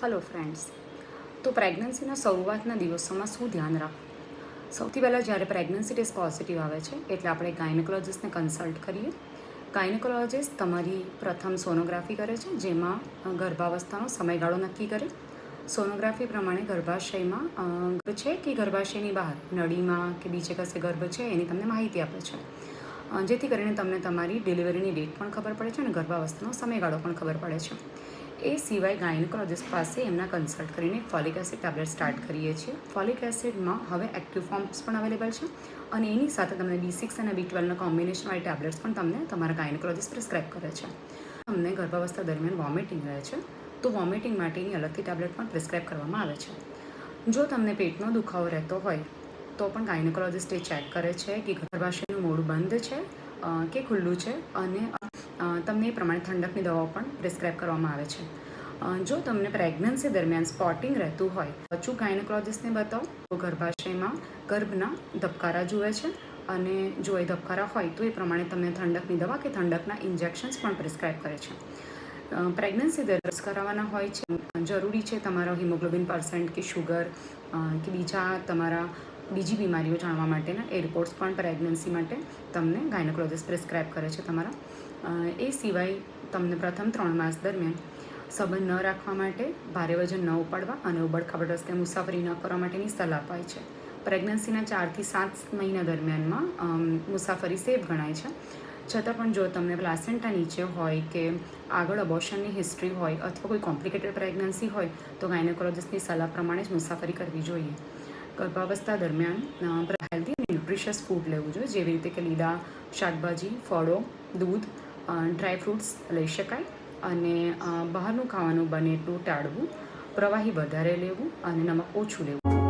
Hello friends, તો પ્રેગ્નન્સીના શરૂઆતના દિવસોમાં શું ધ્યાન રાખવું? સૌથી પહેલાં જ્યારે પ્રેગ્નન્સી ટેસ્ટ પોઝિટિવ આવે છે એટલે આપણે ગાયનેકોલોજિસ્ટને કન્સલ્ટ કરીએ. ગાયનેકોલોજિસ્ટ તમારી પ્રથમ સોનોગ્રાફી કરે છે, જેમાં ગર્ભાવસ્થાનો સમયગાળો નક્કી કરે. સોનોગ્રાફી પ્રમાણે ગર્ભાશયમાં ગર્ભ છે કે ગર્ભાશયની બહાર, નળીમાં કે બીજે કશે ગર્ભ છે એની તમને માહિતી આપે છે, જેથી કરીને તમને તમારી ડિલિવરીની ડેટ પણ ખબર પડે છે અને ગર્ભાવસ્થાનો સમયગાળો પણ ખબર પડે છે. એ સિવાય ગાયનેકોલોજિસ્ટ પાસે એમના કન્સલ્ટ કરીને ફોલિક એસિડ ટેબ્લેટ સ્ટાર્ટ કરીએ છીએ. ફોલિક એસિડમાં હવે એક્ટિવ ફોર્મ્સ પણ અવેલેબલ છે અને એની સાથે તમને B6 અને B12ના કોમ્બિનેશનવાળી ટેબ્લેટ્સ પણ તમને તમારા ગાયનેકોલોજિસ્ટ પ્રિસ્ક્રાઇબ કરે છે. તમને ગર્ભાવસ્થા દરમિયાન વોમિટિંગ રહે છે તો વોમિટિંગ માટેની અલગથી ટેબ્લેટ પણ પ્રિસ્ક્રાઇબ કરવામાં આવે છે. જો તમને પેટનો દુખાવો રહેતો હોય તો પણ ગાયનેકોલોજિસ્ટ એ ચેક કરે છે કે ગર્ભાશયનું મોઢું બંધ છે કે ખુલ્લું છે, અને તમને એ પ્રમાણે ઠંડકની દવાઓ પણ પ્રિસ્ક્રાઇબ કરવામાં આવે છે. જો તમને પ્રેગ્નન્સી દરમિયાન સ્પોટિંગ રહેતું હોય તો અચૂક ગાયનેકોલોજિસ્ટને બતાવો. તો ગર્ભાશયમાં ગર્ભના ધબકારા જુએ છે અને જો એ ધબકારા હોય તો એ પ્રમાણે તમને ઠંડકની દવા કે ઠંડકના ઇન્જેક્શન્સ પણ પ્રિસ્ક્રાઇબ કરે છે. પ્રેગ્નન્સી દરમિયાન કરાવવાના હોય છે. જરૂરી છે તમારો હિમોગ્લોબિન પર્સન્ટ કે શુગર કે બીજી બીમારીઓ જાણવા માટેના એ રિપોર્ટ્સ પણ પ્રેગ્નન્સી માટે તમને ગાયનેકોલોજિસ્ટ પ્રિસ્ક્રાઇબ કરે છે તમારા. એ સિવાય તમને પ્રથમ 3 માસ દરમિયાન સંબંધ ન રાખવા માટે, ભારે વજન ન ઉપાડવા અને ઉબડખાબડ રસ્તે મુસાફરી ન કરવા માટેની સલાહ અપાય છે. પ્રેગ્નન્સીના 4 થી 7 મહિના દરમિયાનમાં મુસાફરી સેફ ગણાય છે. છતાં પણ જો તમને પ્લાસેન્ટા નીચે હોય કે આગળ અબોર્શનની હિસ્ટ્રી હોય અથવા કોઈ કોમ્પ્લિકેટેડ પ્રેગ્નન્સી હોય તો ગાયનેકોલોજિસ્ટની સલાહ પ્રમાણે જ મુસાફરી કરવી જોઈએ. ગર્ભાવસ્થા દરમિયાન હેલ્ધી અને ન્યુટ્રિશિયસ ફૂડ લેવું જોઈએ, જેવી રીતે કે લીલા શાકભાજી, ફળો, દૂધ, ડ્રાય ફ્રૂટ્સ લઈ શકાય અને બહારનું ખાવાનું બને એટલું ટાળવું, પ્રવાહી વધારે લેવું અને નમક ઓછું લેવું.